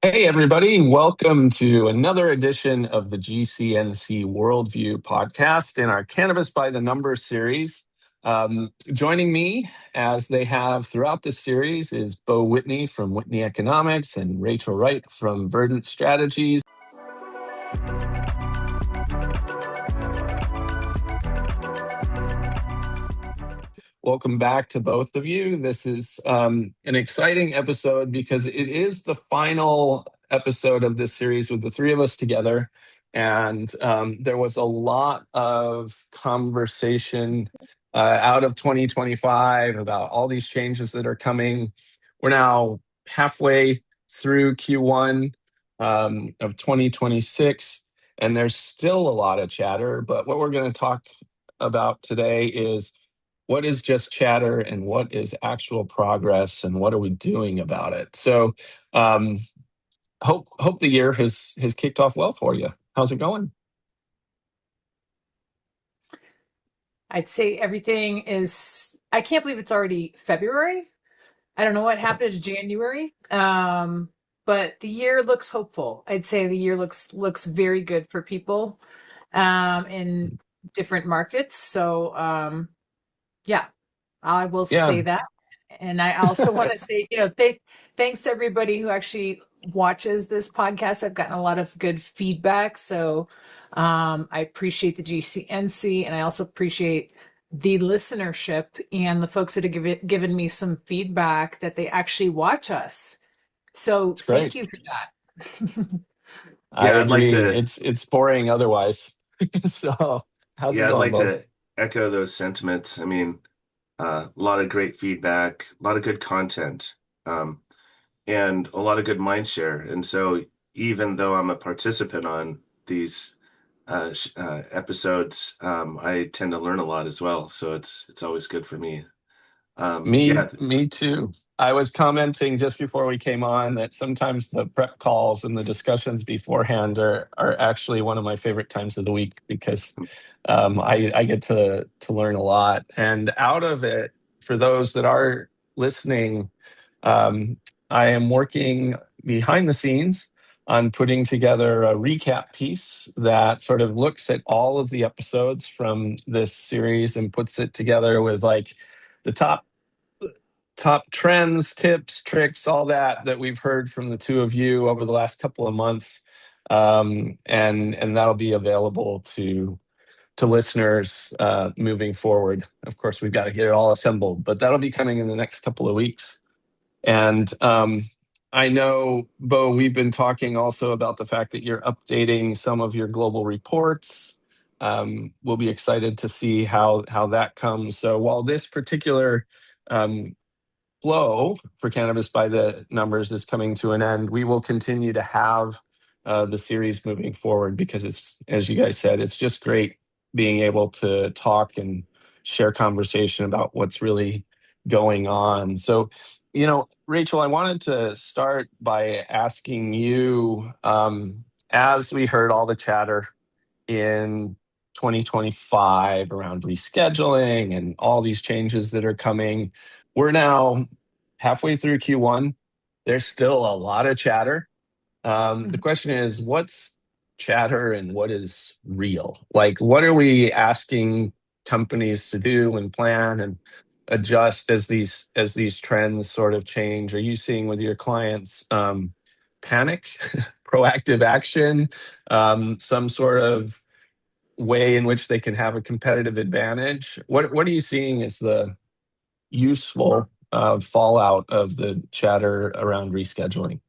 Hey, everybody. Welcome to another edition of the GCNC Worldview podcast in our Cannabis by the Numbers series. Joining me, as they have throughout this series, is Bo Whitney from Whitney Economics and Rachel Wright from Verdant Strategies. Welcome back to both of you. This is an exciting episode because it is the final episode of this series with the three of us together. And there was a lot of conversation out of 2025 about all these changes that are coming. We're now halfway through Q1 of 2026, and there's still a lot of chatter. But what we're going to talk about today is what is just chatter and what is actual progress and what are we doing about it. So hope the year has kicked off well for you. How's it going? I'd say everything is, I can't believe it's already February. I don't know what happened to January. But the year looks hopeful. I'd say the year looks very good for people in different markets. So yeah, I will Yeah. say that. And I also want to say, thanks to everybody who actually watches this podcast. I've gotten a lot of good feedback. So I appreciate the GCNC, and I also appreciate the listenership and the folks that have given me some feedback that they actually watch us. So It's thank great. you for that. I Yeah, I'd like agree. to. It's boring otherwise. So how's it Yeah, I'd going, like Bo? to echo those sentiments. I mean, a lot of great feedback, a lot of good content, and a lot of good mind share. And so, even though I'm a participant on these episodes, I tend to learn a lot as well. So it's always good for me. Me, Yeah, me too. I was commenting just before we came on that sometimes the prep calls and the discussions beforehand are actually one of my favorite times of the week because I get to learn a lot. And out of it, for those that are listening, um, I am working behind the scenes on putting together a recap piece that sort of looks at all of the episodes from this series and puts it together with like the top trends, tips, tricks, all that we've heard from the two of you over the last couple of months, and that'll be available to listeners moving forward. Of course, we've got to get it all assembled, but that'll be coming in the next couple of weeks. And I know, Bo, we've been talking also about the fact that you're updating some of your global reports. We'll be excited to see how that comes. So while this particular um, flow for Cannabis by the Numbers is coming to an end, we will continue to have the series moving forward because it's, as you guys said, it's just great being able to talk and share conversation about what's really going on. So, Rachel, I wanted to start by asking you, as we heard all the chatter in 2025 around rescheduling and all these changes that are coming. We're now halfway through Q1. There's still a lot of chatter. The question is, what's chatter and what is real? Like, what are we asking companies to do and plan and adjust as these trends sort of change? Are you seeing with your clients panic, proactive action, some sort of way in which they can have a competitive advantage? What are you seeing as the useful fallout of the chatter around rescheduling?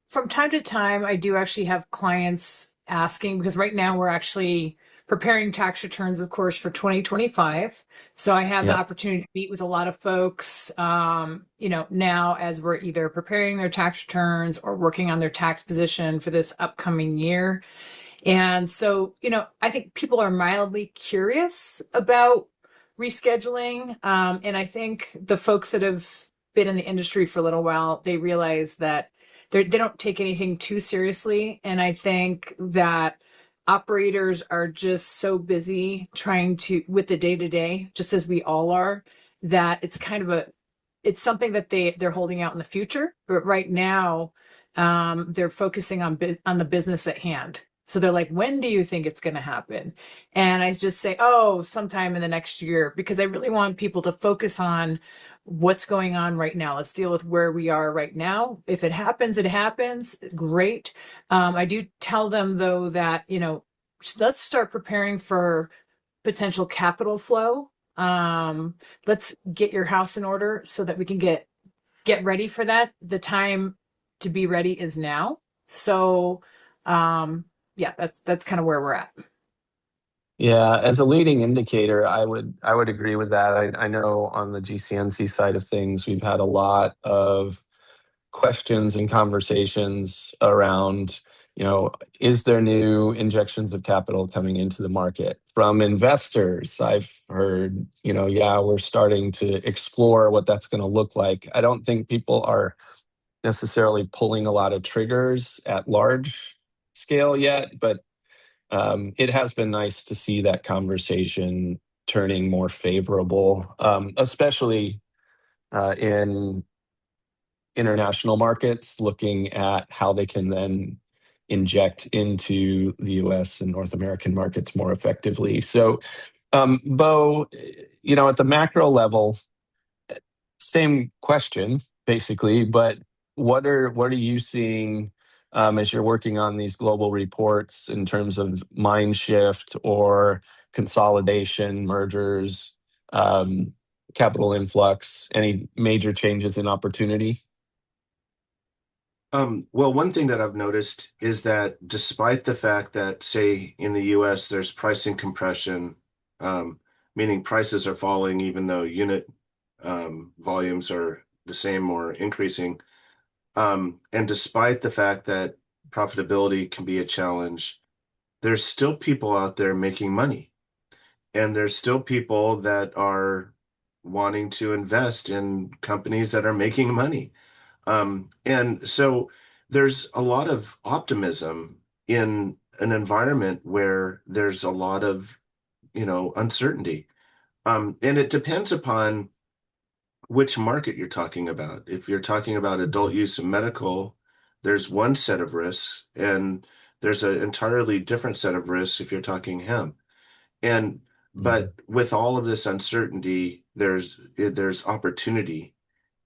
From time to time, I do actually have clients asking because right now we're actually preparing tax returns, of course, for 2025. So I have the Yeah. opportunity to meet with a lot of folks, now as we're either preparing their tax returns or working on their tax position for this upcoming year. And so, I think people are mildly curious about rescheduling. And I think the folks that have been in the industry for a little while, they realize that they don't take anything too seriously. And I think that operators are just so busy trying to, with the day to day, just as we all are, that it's kind of it's something that they're holding out in the future, but right now, they're focusing on the business at hand. So they're like, when do you think it's going to happen? And I just say, oh, sometime in the next year, because I really want people to focus on what's going on right now. Let's deal with where we are right now. If it happens, it happens. Great. I do tell them though that, let's start preparing for potential capital flow. Let's get your house in order so that we can get ready for that. The time to be ready is now. So, yeah, that's kind of where we're at. Yeah, as a leading indicator, I would agree with that. I know on the GCNC side of things, we've had a lot of questions and conversations around, is there new injections of capital coming into the market from investors? I've heard, yeah, we're starting to explore what that's going to look like. I don't think people are necessarily pulling a lot of triggers at large scale yet, but it has been nice to see that conversation turning more favorable, especially in international markets, looking at how they can then inject into the US and North American markets more effectively. So, Bo, at the macro level, same question basically, but what are you seeing as you're working on these global reports in terms of mind shift or consolidation, mergers, um, capital influx, any major changes in opportunity? Well, one thing that I've noticed is that despite the fact that, say, in the US, there's pricing compression, meaning prices are falling even though unit volumes are the same or increasing, and despite the fact that profitability can be a challenge, there's still people out there making money, and there's still people that are wanting to invest in companies that are making money. And so there's a lot of optimism in an environment where there's a lot of, uncertainty. And it depends upon which market you're talking about. If you're talking about adult use and medical, there's one set of risks, and there's an entirely different set of risks if you're talking hemp. And Mhm. but with all of this uncertainty, there's opportunity.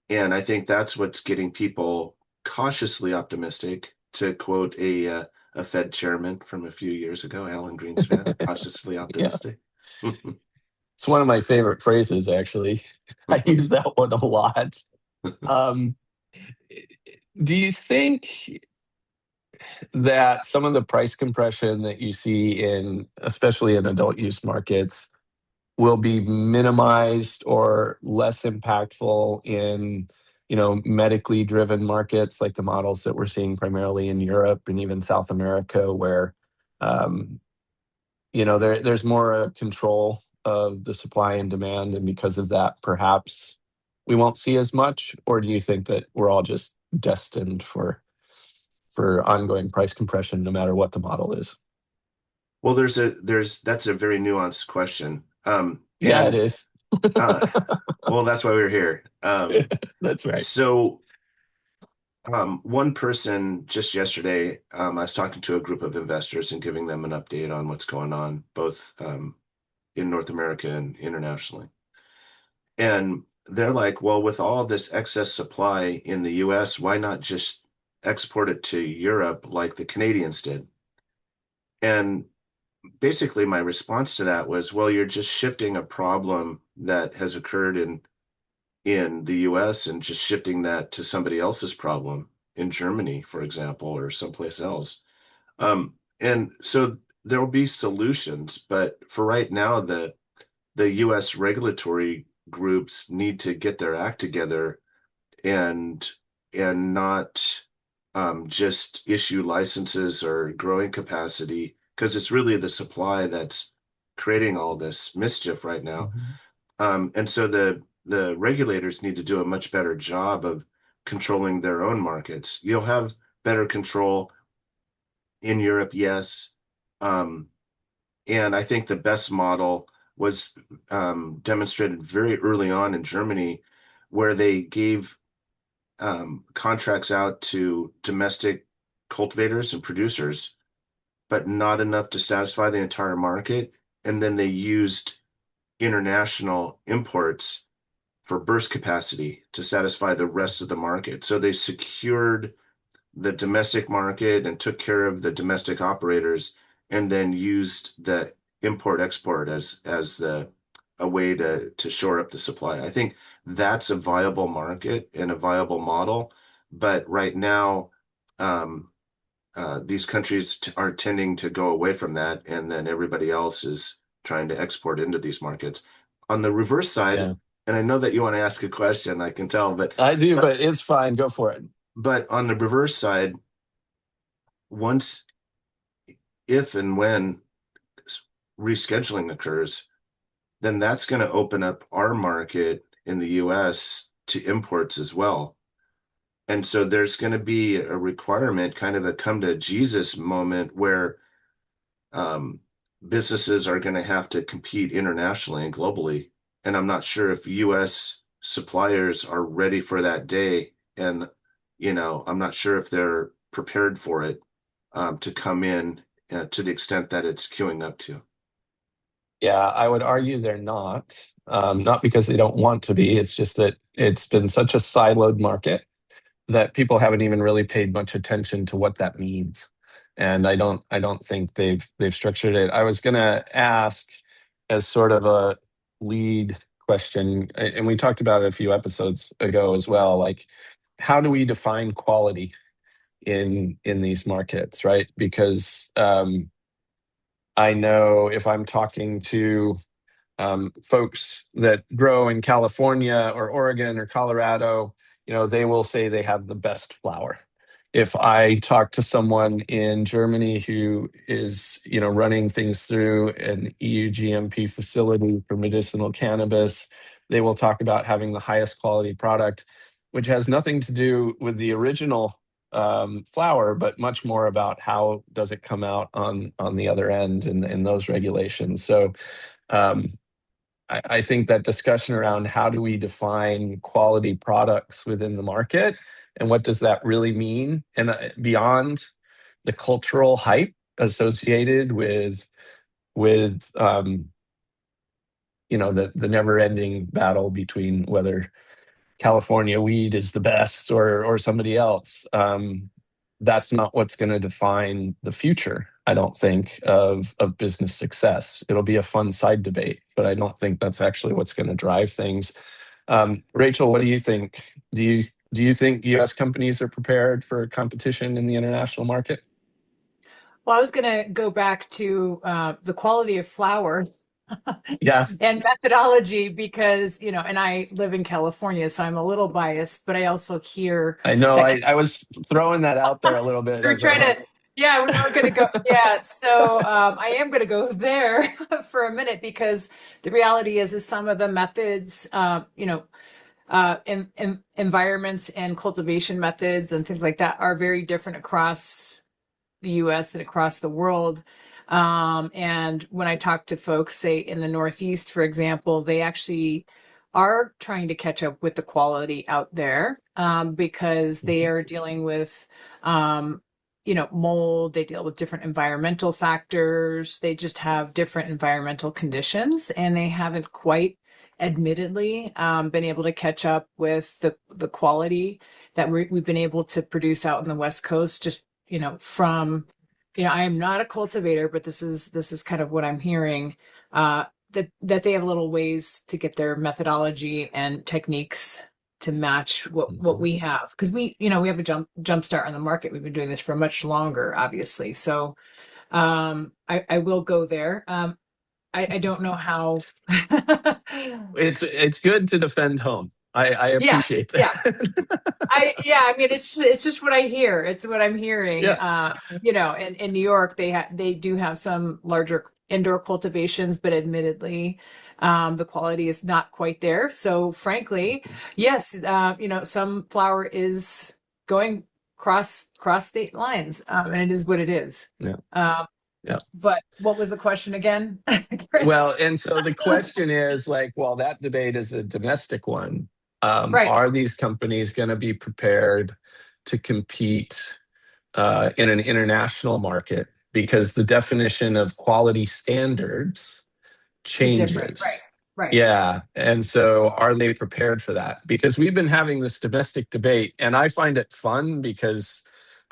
And I think that's what's getting people cautiously optimistic, to quote a Fed chairman from a few years ago, Alan Greenspan, cautiously Yeah, optimistic. it's one of my favorite phrases, actually. I use that one a lot. Um, do you think that some of the price compression that you see in, especially in adult use markets, will be minimized or less impactful in, medically driven markets like the models that we're seeing primarily in Europe and even South America, where, um, there's more control of the supply and demand, and because of that, perhaps we won't see as much? Or do you think that we're all just destined for ongoing price compression, no matter what the model is? Well, that's a very nuanced question. Yeah, it is. Uh, well, that's why we're here. That's right. So one person just yesterday, I was talking to a group of investors and giving them an update on what's going on, both in North America and internationally. And they're like, well, with all this excess supply in the US, why not just export it to Europe like the Canadians did? And basically, my response to that was, well, you're just shifting a problem that has occurred in the US and just shifting that to somebody else's problem in Germany, for example, or someplace else. And so there will be solutions, but for right now, the US regulatory groups need to get their act together and not just issue licenses or growing capacity, because it's really the supply that's creating all this mischief right now. Mhm. And so the regulators need to do a much better job of controlling their own markets. You'll have better control in Europe, yes. Um, and I think the best model was demonstrated very early on in Germany, where they gave contracts out to domestic cultivators and producers, but not enough to satisfy the entire market. And then they used international imports for burst capacity to satisfy the rest of the market. So they secured the domestic market and took care of the domestic operators, and then used the import export as the a way to shore up the supply. I think that's a viable market and a viable model. But right now, these countries are tending to go away from that, and then everybody else is trying to export into these markets. On the reverse side, Yeah, and I know that you want to ask a question, I can tell, I do, but it's fine. Go for it. but on the reverse side, once, if and when rescheduling occurs, then that's going to open up our market in the US to imports as well. And so there's going to be a requirement, kind of a come to Jesus moment, where um, businesses are going to have to compete internationally and globally. And I'm not sure if US suppliers are ready for that day. And, I'm not sure if they're prepared for it to come in to the extent that it's queuing up to. Yeah, I would argue they're not. Not because they don't want to be. It's just that it's been such a siloed market that people haven't even really paid much attention to what that means. And I don't think they've structured it. I was gonna ask as sort of a lead question, and we talked about it a few episodes ago as well, like how do we define quality in these markets, right? Because I know if I'm talking to folks that grow in California or Oregon or Colorado, they will say they have the best flower. If I talk to someone in Germany who is, running things through an EU GMP facility for medicinal cannabis, they will talk about having the highest quality product, which has nothing to do with the original flower, but much more about how does it come out on the other end and those regulations. So um, I think that discussion around how do we define quality products within the market and what does that really mean, and beyond the cultural hype associated with the never ending battle between whether California weed is the best or somebody else. That's not what's going to define the future, I don't think, of business success. It'll be a fun side debate, but I don't think that's actually what's going to drive things. Rachel, what do you think? Do you think U.S. companies are prepared for competition in the international market? Well, I was going to go back to the quality of flower Yeah, and methodology because, and I live in California, so I'm a little biased, but I also hear I know. that I was throwing that out there a little bit. I we're was like, trying to, yeah, we were going to go. Yeah. So I am going to go there for a minute because the reality is some of the methods, environments and cultivation methods and things like that are very different across the US and across the world. And when I talk to folks, say in the Northeast, for example, they actually are trying to catch up with the quality out there because they are dealing with, mold. They deal with different environmental factors. They just have different environmental conditions, and they haven't quite, admittedly, been able to catch up with the quality that we've been able to produce out in the West Coast. Just from I am not a cultivator, but this is kind of what I'm hearing, that they have a little ways to get their methodology and techniques to match what we have, because we have a jump start on the market. We've been doing this for much longer, obviously. So I will go there. I don't know how. it's good to defend home. I Yeah, appreciate yeah. that. I mean, it's just what I hear. It's what I'm hearing. Yeah. In New York, they do have some larger indoor cultivations, but admittedly, the quality is not quite there. So frankly, yes, some flower is going cross state lines, and it is what it is. Yeah. Um, Yeah. but what was the question again, Well, Chris? and so the question is like, well, that debate is a domestic one. Right. Are these companies going to be prepared to compete in an international market? Because the definition of quality standards Is different. Right. changes. Right. Yeah. And so are they prepared for that? Because we've been having this domestic debate, and I find it fun because,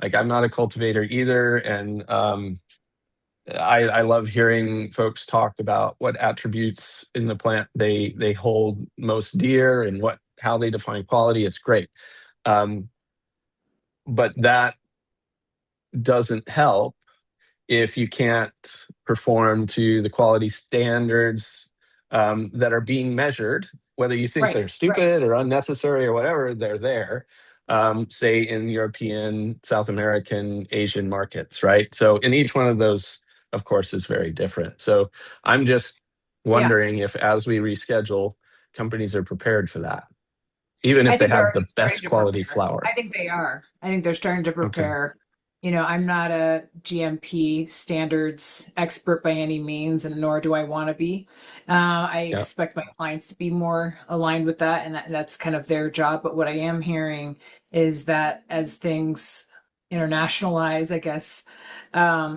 like, I'm not a cultivator either. And I love hearing folks talk about what attributes in the plant they hold most dear and what how they define quality. It's great. Um, but that doesn't help if you can't perform to the quality standards that are being measured, whether you think Right. they're Right. stupid or unnecessary or whatever, they're there, say in European, South American, Asian markets, right? So, in each one of those, of course, is very different. So, I'm just Yeah. wondering if as we reschedule, companies are prepared for that, even I if they think they're have already the starting best to quality prepare. I flower. think they are. I think they're starting to Okay. prepare. I'm not a GMP standards expert by any means, and nor do I want to be. I Yeah. expect my clients to be more aligned with that, and that's kind of their job. But what I am hearing is that as things internationalize, I guess,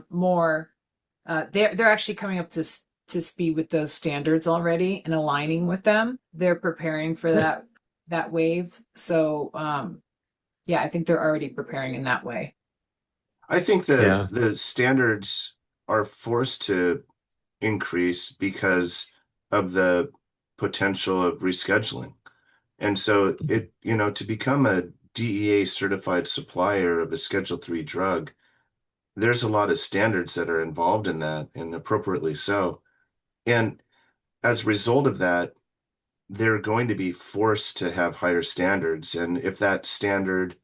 more, they're actually coming up to speed with those standards already and aligning with them. They're preparing for Great. that wave. So yeah, I think they're already preparing in that way. I think the Yeah. the standards are forced to increase because of the potential of rescheduling. And so to become a DEA certified supplier of a Schedule 3 drug, there's a lot of standards that are involved in that, and appropriately so. And as a result of that, they're going to be forced to have higher standards. And if that standard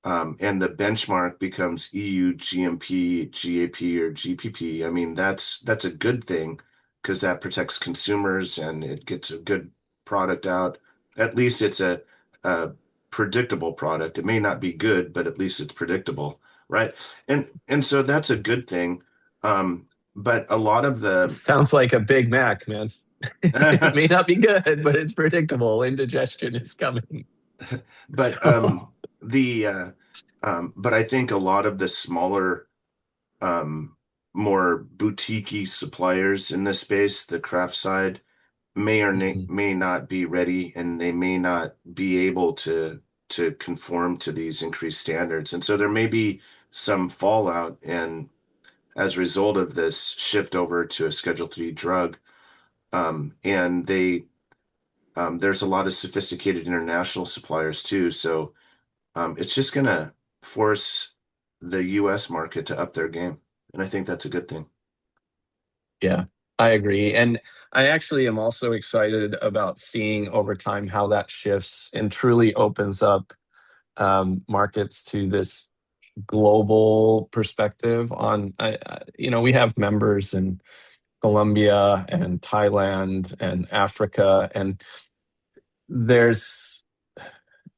and the benchmark becomes EU GMP, GAP, or GPP, I mean, that's a good thing because that protects consumers and it gets a good product out. At least it's a predictable product. It may not be good, but at least it's predictable, right? And so that's a good thing. But a lot of the Sounds like a Big Mac, man. It may not be good, but it's predictable. Indigestion is coming. but So, the but I think a lot of the smaller more boutique suppliers in this space, the craft side, mhm. may not be ready and they may not be able to conform to these increased standards. And so there may be some fallout and as a result of this shift over to a Schedule 3 drug. And there's a lot of sophisticated international suppliers too. So it's just going to force the US market to up their game. And I think that's a good thing. Yeah, I agree. And I actually am also excited about seeing over time how that shifts and truly opens up markets to this global perspective on, we have members in Colombia and Thailand and Africa, and there's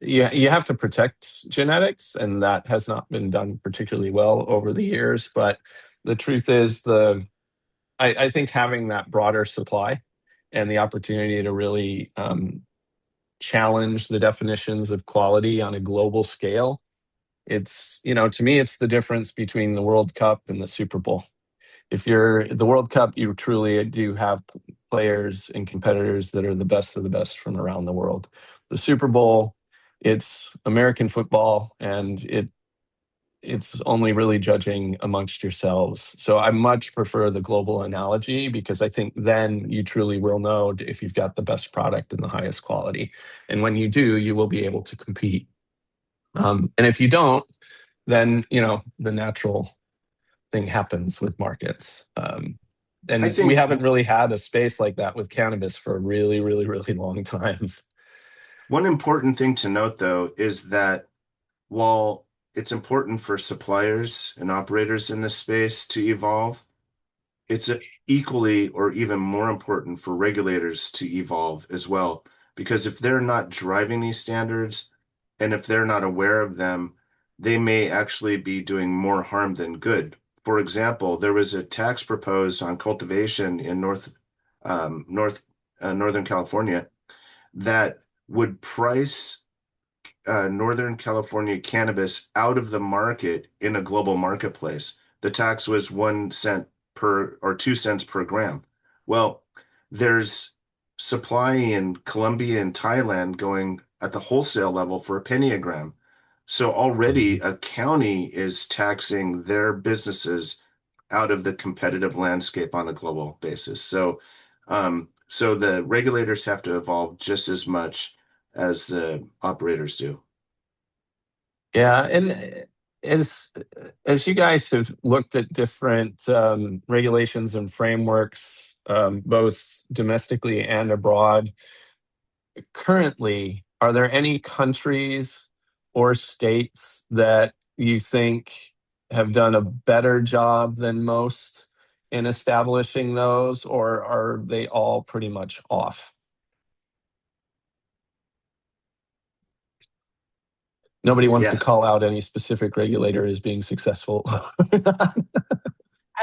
you have to protect genetics, and that has not been done particularly well over the years. But the truth is, I think having that broader supply and the opportunity to really challenge the definitions of quality on a global scale, it's to me, it's the difference between the World Cup and the Super Bowl. If you're the World Cup, you truly do have players and competitors that are the best of the best from around the world. The Super Bowl, it's American football, and it's only really judging amongst yourselves. So I much prefer the global analogy because I think then you truly will know if you've got the best product and the highest quality. And when you do, you will be able to compete. And if you don't, then the natural thing happens with markets. I And we think haven't really had a space like that with cannabis for a really, really, really long time. one important thing to note, though, is that while it's important for suppliers and operators in this space to evolve, it's equally or even more important for regulators to evolve as well. Because if they're not driving these standards and if they're not aware of them, they may actually be doing more harm than good. For example, there was a tax proposed on cultivation in Northern California that would price Northern California cannabis out of the market in a global marketplace. The tax was 1 cent per or 2 cents per gram. Well, there's supply in Colombia and Thailand going at the wholesale level for a penny a gram. So already Mhm. a county is taxing their businesses out of the competitive landscape on a global basis. So the regulators have to evolve just as much as the operators do. Yeah, and as as you guys have looked at different regulations and frameworks, both domestically and abroad, currently, are there any countries or states that you think have done a better job than most in establishing those, or are they all pretty much off? Nobody wants to Yeah. call out any specific regulator as being successful. I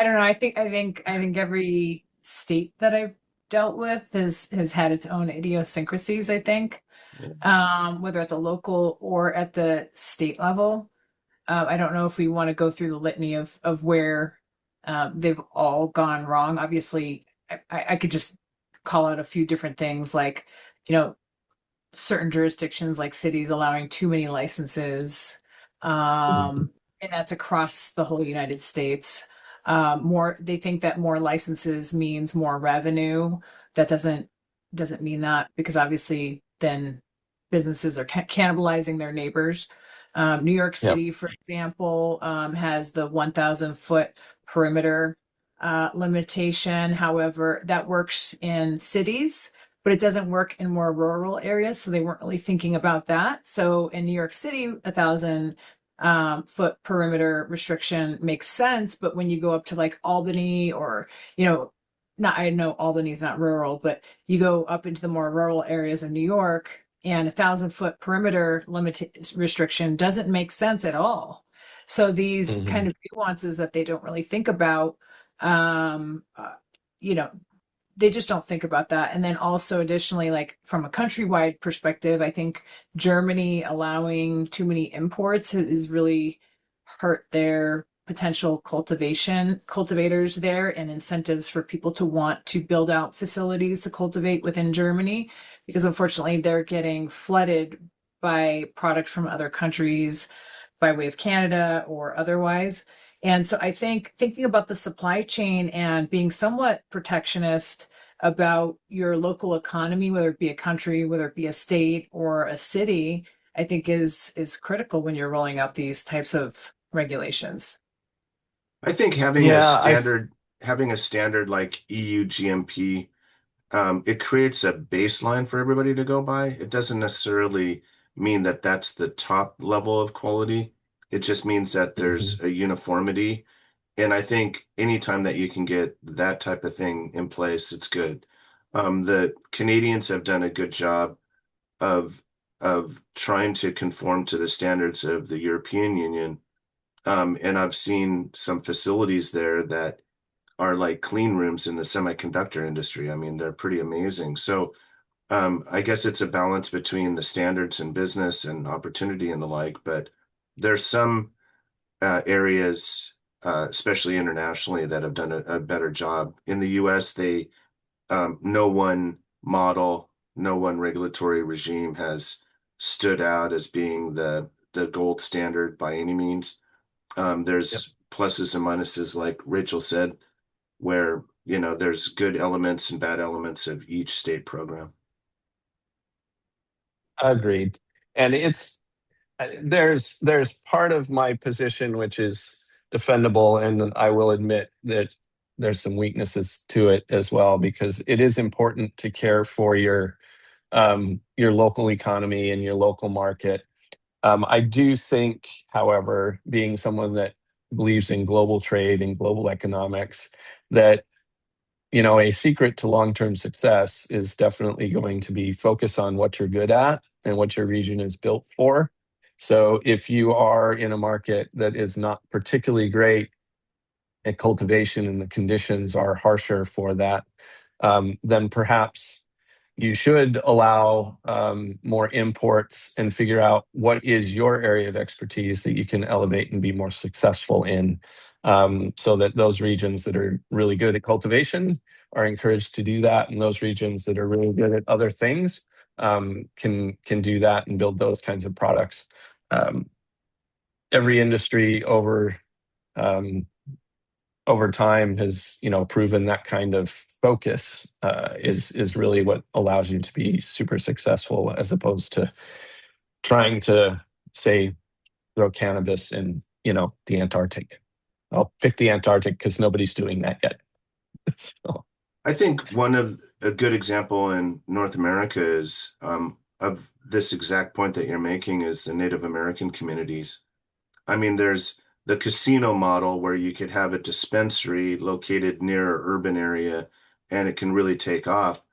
don't know. I think every state that I've dealt with has had its own idiosyncrasies, I think. Whether at the local or at the state level. I don't know if we want to go through the litany of where they've all gone wrong. Obviously, I could just call out a few different things like, you know, certain jurisdictions like cities allowing too many licenses. Mhm. And that's across the whole United States. More, they think that more licenses means more revenue. That doesn't mean that, because obviously then businesses are cannibalizing their neighbors. New York Yep. City, for example, has the 1,000 foot perimeter limitation. However, that works in cities, but it doesn't work in more rural areas. So they weren't really thinking about that. So in New York City, 1,000 foot perimeter restriction makes sense. But when you go up to like Albany, or, not, I know Albany's not rural, but you go up into the more rural areas of New York, and 1,000 foot perimeter limit restriction doesn't make sense at all. So these kind Mhm. of nuances that they don't really think about, um, uh, you know, they just don't think about that. And then also additionally, like from a countrywide perspective, I think Germany allowing too many imports has really hurt their potential cultivators there, and incentives for people to want to build out facilities to cultivate within Germany, because unfortunately they're getting flooded by product from other countries by way of Canada or otherwise. And so I think thinking about the supply chain and being somewhat protectionist about your local economy, whether it be a country, whether it be a state or a city, I think is critical when you're rolling out these types of regulations. I think Yeah, having a standard like EU GMP, it creates a baseline for everybody to go by. It doesn't necessarily mean that that's the top level of quality. It just means that mhm. there's a uniformity. And I think anytime that you can get that type of thing in place, it's good. The Canadians have done a good job of trying to conform to the standards of the European Union. And I've seen some facilities there that are like clean rooms in the semiconductor industry. I mean, they're pretty amazing. So I guess it's a balance between the standards and business and opportunity and the like, but there's some areas, especially internationally, that have done a better job. In the US, no one model, no one regulatory regime has stood out as being the gold standard by any means. Yep. There's pluses and minuses, like Rachel said, where there's good elements and bad elements of each state program. Agreed. And there's part of my position which is defendable, and I will admit that there's some weaknesses to it as well, because it is important to care for your local economy and your local market. I do think, however, being someone that believes in global trade and global economics, that a secret to long-term success is definitely going to be focus on what you're good at and what your region is built for. So if you are in a market that is not particularly great at cultivation and the conditions are harsher for that, then perhaps you should allow more imports and figure out what is your area of expertise that you can elevate and be more successful in, so that those regions that are really good at cultivation are encouraged to do that, and those regions that are really good at other things can do that and build those kinds of products. Um, every industry um, over time has, proven that kind of focus is really what allows you to be super successful, as opposed to trying to, say, throw cannabis in, the Antarctic. I'll pick the Antarctic because nobody's doing that yet. So, I think one of a good example in North America is of this exact point that you're making is the Native American communities. I mean, there's the casino model where you could have a dispensary located near an urban area and it can really take off,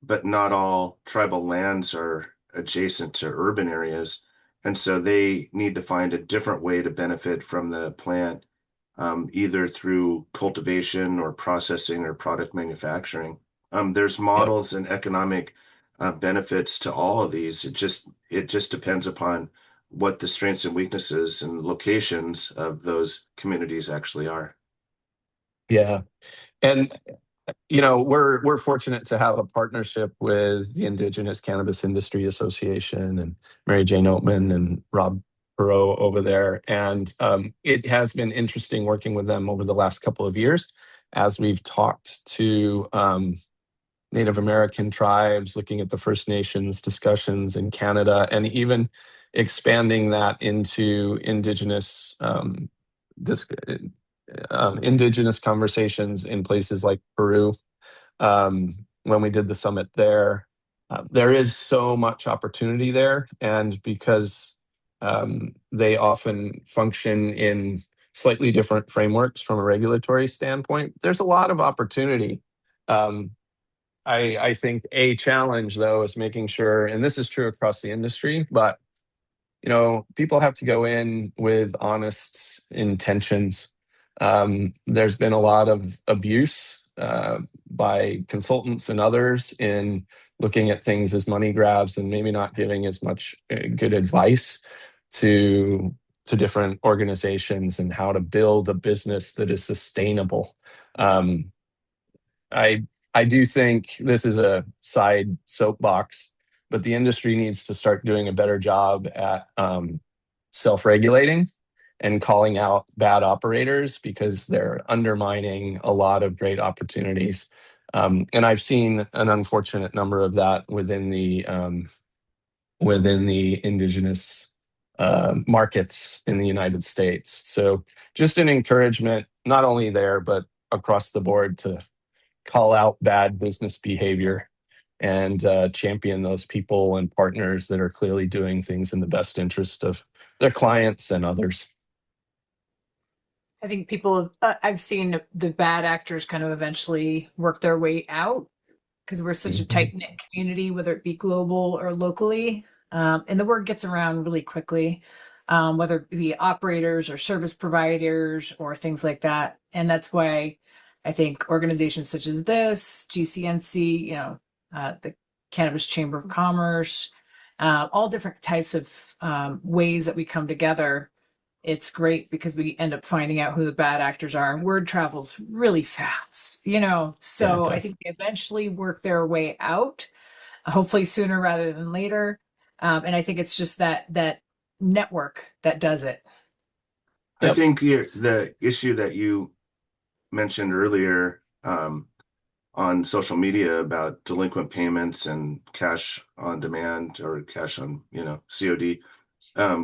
but not all tribal lands are adjacent to urban areas. And so they need to find a different way to benefit from the plant, either through cultivation or processing or product manufacturing. There's yep. models and economic benefits to all of these. It just depends upon what the strengths and weaknesses and locations of those communities actually are. Yeah. And we're fortunate to have a partnership with the Indigenous Cannabis Industry Association and Mary Jane Oatman and Rob Perot over there. And it has been interesting working with them over the last couple of years as we've talked to Native American tribes, looking at the First Nations discussions in Canada, and even expanding that into dis- indigenous conversations in places like Peru. When we did the summit there, there is so much opportunity there, and because they often function in slightly different frameworks from a regulatory standpoint, there's a lot of opportunity. Um, I think a challenge, though, is making sure, and this is true across the industry, but people have to go in with honest intentions. There's been a lot of abuse by consultants and others in looking at things as money grabs and maybe not giving as much good advice to different organizations and how to build a business that is sustainable. Um, I I do think this is a side soapbox, but the industry needs to start doing a better job at self-regulating and calling out bad operators because they're undermining a lot of great opportunities. And I've seen an unfortunate number of that within the indigenous markets in the United States. So just an encouragement, not only there but across the board, to call out bad business behavior and champion those people and partners that are clearly doing things in the best interest of their clients and others. I think I've seen the bad actors kind of eventually work their way out because we're such a Mhm. tight knit community, whether it be global or locally. And the word gets around really quickly, whether it be operators or service providers or things like that. And that's why I think organizations such as this, GCNC, the Cannabis Chamber of Commerce, all different types of ways that we come together, it's great because we end up finding out who the bad actors are, and word travels really fast, Yeah, it so I does. think they eventually work their way out, hopefully sooner rather than later. And I think it's just that network that does it. I Yep. think the issue that you mentioned earlier on social media about delinquent payments and cash on demand or cash on, COD,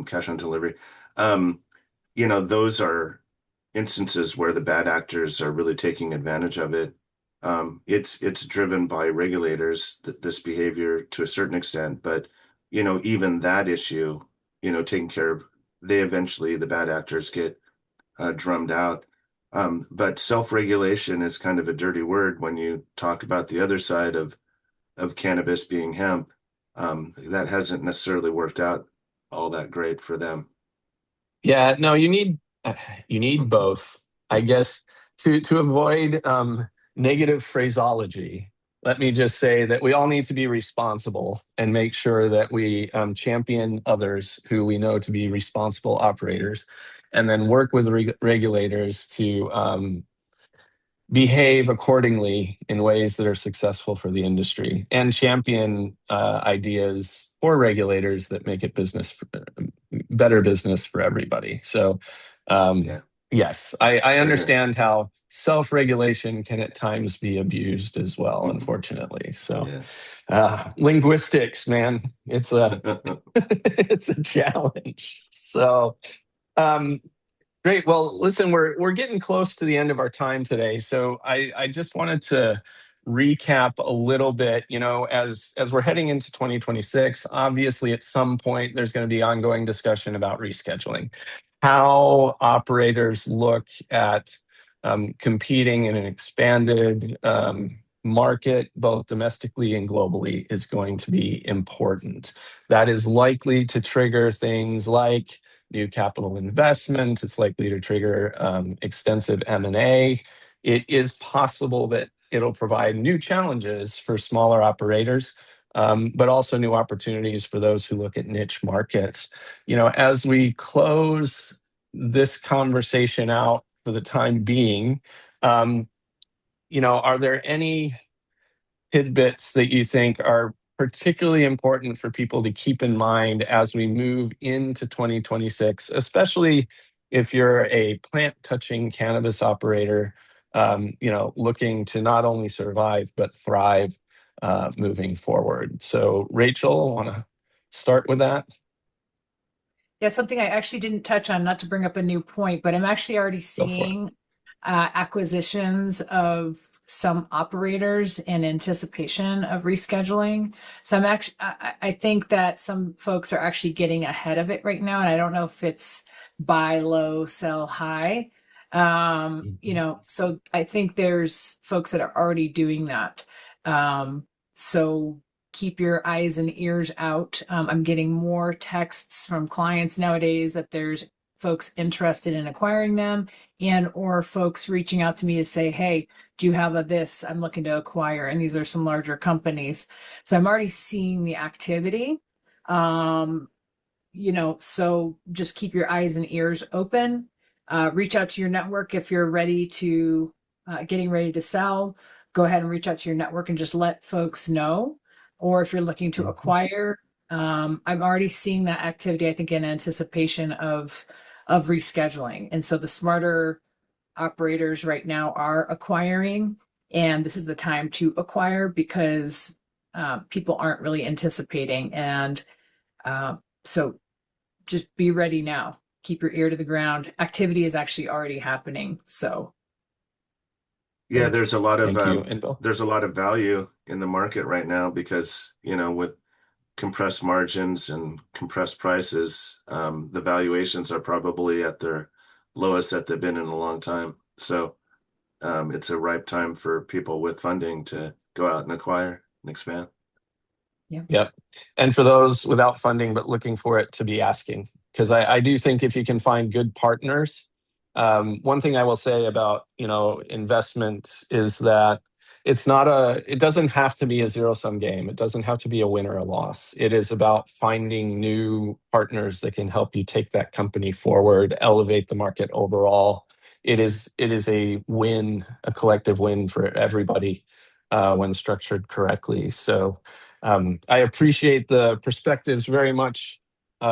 cash on delivery. Um, those are instances where the bad actors are really taking advantage of it. It's driven by regulators, this behavior to a certain extent, but even that issue, taken care of, the bad actors get drummed out. But self-regulation is kind of a dirty word when you talk about the other side of cannabis being hemp. That hasn't necessarily worked out all that great for them. Yeah, no, you need both, I guess, to avoid negative phraseology. let me just say that we all need to be responsible and make sure that we champion others who we know to be responsible operators, and then work with regulators to behave accordingly in ways that are successful for the industry, and champion ideas for regulators that make it better business for everybody. So, Yeah. yes, I understand how self-regulation can at times be abused as well, unfortunately. So, linguistics, man, it's a it's a challenge. So, um, great. Well, listen, we're getting close to the end of our time today, so I just wanted to recap a little bit. You know, as we're heading into 2026, obviously at some point there's going to be ongoing discussion about rescheduling, how operators look at competing in an expanded market, both domestically and globally, is going to be important. That is likely to trigger things like new capital investment. It's likely to trigger extensive M&A. It is possible that it'll provide new challenges for smaller operators, but also new opportunities for those who look at niche markets. You know, as we close this conversation out for the time being, you know, are there any tidbits that you think are particularly important for people to keep in mind as we move into 2026, especially if you're a plant-touching cannabis operator, you know, looking to not only survive but thrive moving forward? So, Rachel, want to start with that? Yeah, something I actually didn't touch on, not to bring up a new point, but I'm actually already Go for it. seeing acquisitions of some operators in anticipation of rescheduling. So I think that some folks are actually getting ahead of it right now, and I don't know if it's buy low, sell high. You know, so I think there's folks that are already doing that. So keep your eyes and ears out. I'm getting more texts from clients nowadays that there's folks interested in acquiring them, and or folks reaching out to me to say, hey, do you have a this I'm looking to acquire? And these are some larger companies. So I'm already seeing the activity. You know, so just keep your eyes and ears open. Reach out to your network if you're ready to getting ready to sell. Go ahead and reach out to your network and just let folks know. Or if you're looking to acquire, I'm already seeing that activity, I think, in anticipation of rescheduling. And so the smarter operators right now are acquiring, and this is the time to acquire because people aren't really anticipating. And so just be ready now. Keep your ear to the ground. Activity is actually already happening. So Yeah, there's a lot of thank you, and Bill. there's a lot of value in the market right now because, you know, with compressed margins and compressed prices, the valuations are probably at their lowest that they've been in a long time. So it's a ripe time for people with funding to go out and acquire and expand. yeah. Yep. And for those without funding but looking for it, to be asking, because I do think if you can find good partners, one thing I will say about, you know, investment is that it doesn't have to be a zero-sum game. It doesn't have to be a win or a loss. It is about finding new partners that can help you take that company forward, elevate the market overall. It is a win, a collective win for everybody when structured correctly. So I appreciate the perspectives very much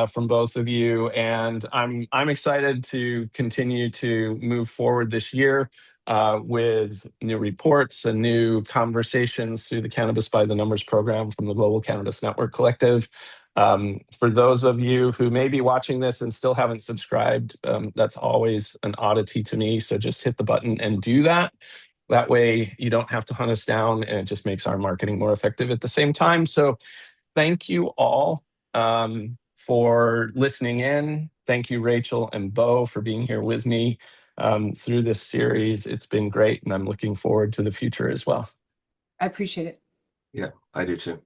from both of you, and I'm excited to continue to move forward this year with new reports and new conversations through the Cannabis by the Numbers program from the Global Cannabis Network Collective. For those of you who may be watching this and still haven't subscribed, that's always an oddity to me. So just hit the button and do that. That way you don't have to hunt us down, and it just makes our marketing more effective at the same time. So thank you all for listening in. Thank you, Rachel and Bo, for being here with me through this series. It's been great, and I'm looking forward to the future as well. I appreciate it. Yeah, I do too.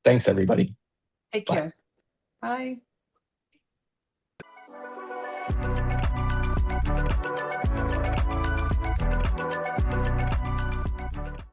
Thanks, everybody. Take care. Bye.